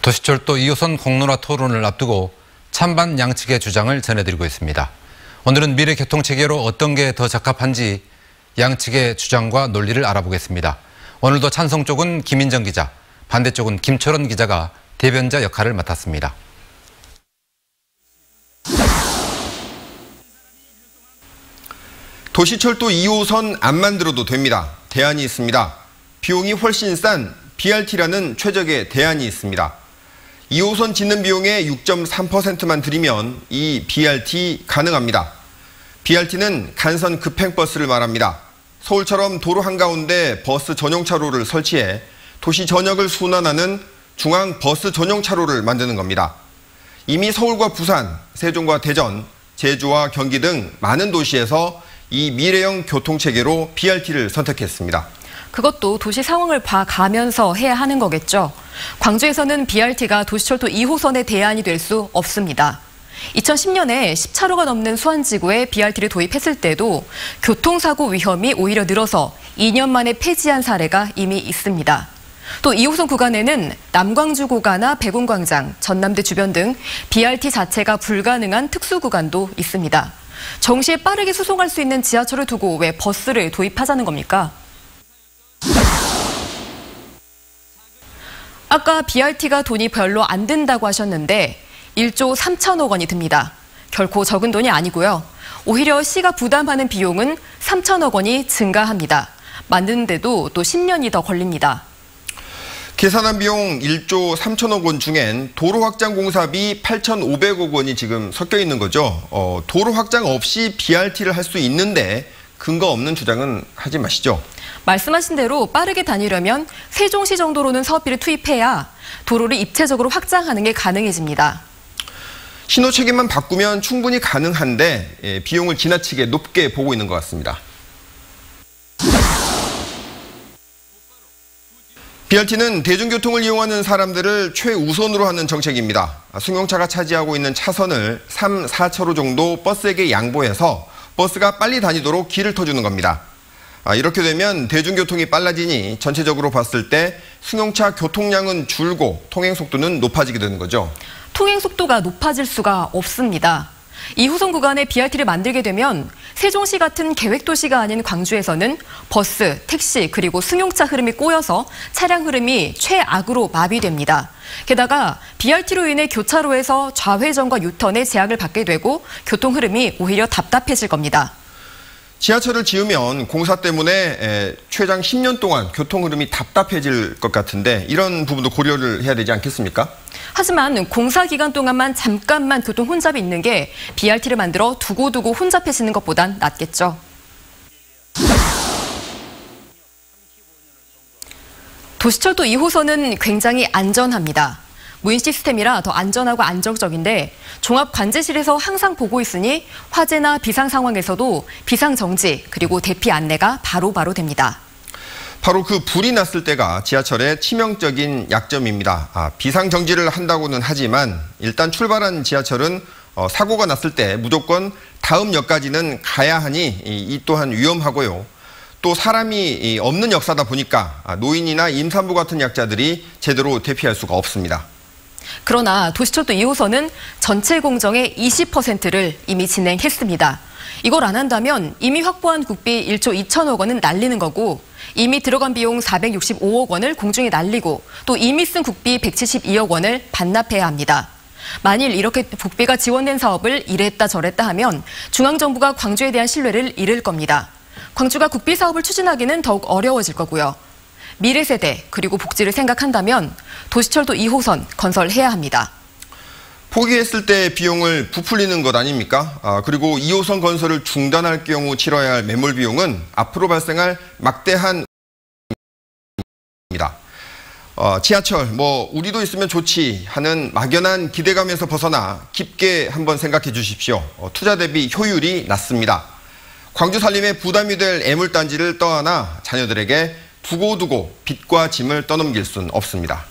도시철도 2호선 공론화 토론을 앞두고 찬반 양측의 주장을 전해드리고 있습니다. 오늘은 미래 교통체계로 어떤 게 더 적합한지 양측의 주장과 논리를 알아보겠습니다. 오늘도 찬성 쪽은 김인정 기자, 반대 쪽은 김철원 기자가 대변자 역할을 맡았습니다. 도시철도 2호선 안 만들어도 됩니다. 대안이 있습니다. 비용이 훨씬 싼 BRT라는 최적의 대안이 있습니다. 2호선 짓는 비용의 6.3%만 들이면 이 BRT 가능합니다. BRT는 간선 급행버스를 말합니다. 서울처럼 도로 한가운데 버스 전용 차로를 설치해 도시 전역을 순환하는 중앙 버스 전용 차로를 만드는 겁니다. 이미 서울과 부산, 세종과 대전, 제주와 경기 등 많은 도시에서 이 미래형 교통체계로 BRT를 선택했습니다. 그것도 도시 상황을 봐가면서 해야 하는 거겠죠. 광주에서는 BRT가 도시철도 2호선의 대안이 될 수 없습니다. 2010년에 10차로가 넘는 수안지구에 BRT를 도입했을 때도 교통사고 위험이 오히려 늘어서 2년 만에 폐지한 사례가 이미 있습니다. 또 2호선 구간에는 남광주 고가나 백운광장, 전남대 주변 등 BRT 자체가 불가능한 특수 구간도 있습니다. 정시에 빠르게 수송할 수 있는 지하철을 두고 왜 버스를 도입하자는 겁니까? 아까 BRT가 돈이 별로 안 든다고 하셨는데 1조 3천억 원이 듭니다. 결코 적은 돈이 아니고요. 오히려 시가 부담하는 비용은 3천억 원이 증가합니다. 만드는데도 또 10년이 더 걸립니다. 계산한 비용 1조 3천억 원 중엔 도로 확장 공사비 8,500억 원이 지금 섞여 있는 거죠. 도로 확장 없이 BRT를 할 수 있는데 근거 없는 주장은 하지 마시죠. 말씀하신 대로 빠르게 다니려면 세종시 정도로는 사업비를 투입해야 도로를 입체적으로 확장하는 게 가능해집니다. 신호체계만 바꾸면 충분히 가능한데 비용을 지나치게 높게 보고 있는 것 같습니다. BRT는 대중교통을 이용하는 사람들을 최우선으로 하는 정책입니다. 승용차가 차지하고 있는 차선을 3, 4차로 정도 버스에게 양보해서 버스가 빨리 다니도록 길을 터주는 겁니다. 이렇게 되면 대중교통이 빨라지니 전체적으로 봤을 때 승용차 교통량은 줄고 통행속도는 높아지게 되는 거죠. 통행속도가 높아질 수가 없습니다. 2호선 구간에 BRT를 만들게 되면 세종시 같은 계획도시가 아닌 광주에서는 버스, 택시 그리고 승용차 흐름이 꼬여서 차량 흐름이 최악으로 마비됩니다. 게다가 BRT로 인해 교차로에서 좌회전과 유턴에 제약을 받게 되고 교통 흐름이 오히려 답답해질 겁니다. 지하철을 지으면 공사 때문에 최장 10년 동안 교통 흐름이 답답해질 것 같은데 이런 부분도 고려를 해야 되지 않겠습니까? 하지만 공사 기간 동안만 잠깐만 교통 혼잡이 있는 게 BRT를 만들어 두고두고 혼잡해지는 것보단 낫겠죠. 도시철도 2호선은 굉장히 안전합니다. 무인 시스템이라 더 안전하고 안정적인데 종합관제실에서 항상 보고 있으니 화재나 비상 상황에서도 비상정지 그리고 대피 안내가 바로바로 됩니다. 바로 그 불이 났을 때가 지하철의 치명적인 약점입니다. 비상정지를 한다고는 하지만 일단 출발한 지하철은 사고가 났을 때 무조건 다음 역까지는 가야 하니 이 또한 위험하고요. 또 사람이 없는 역사다 보니까 노인이나 임산부 같은 약자들이 제대로 대피할 수가 없습니다. 그러나 도시철도 2호선은 전체 공정의 20%를 이미 진행했습니다. 이걸 안 한다면 이미 확보한 국비 1조 2천억 원은 날리는 거고 이미 들어간 비용 465억 원을 공중에 날리고 또 이미 쓴 국비 172억 원을 반납해야 합니다. 만일 이렇게 국비가 지원된 사업을 이랬다 저랬다 하면 중앙정부가 광주에 대한 신뢰를 잃을 겁니다. 광주가 국비 사업을 추진하기는 더욱 어려워질 거고요. 미래 세대 그리고 복지를 생각한다면 도시철도 2호선 건설해야 합니다. 포기했을 때 비용을 부풀리는 것 아닙니까? 그리고 2호선 건설을 중단할 경우 치러야 할 매몰 비용은 앞으로 발생할 막대한 입니다. 지하철 우리도 있으면 좋지 하는 막연한 기대감에서 벗어나 깊게 한번 생각해 주십시오. 투자 대비 효율이 낮습니다. 광주 살림에 부담이 될 애물단지를 떠안아 자녀들에게 두고두고 빚과 짐을 떠넘길 수는 없습니다.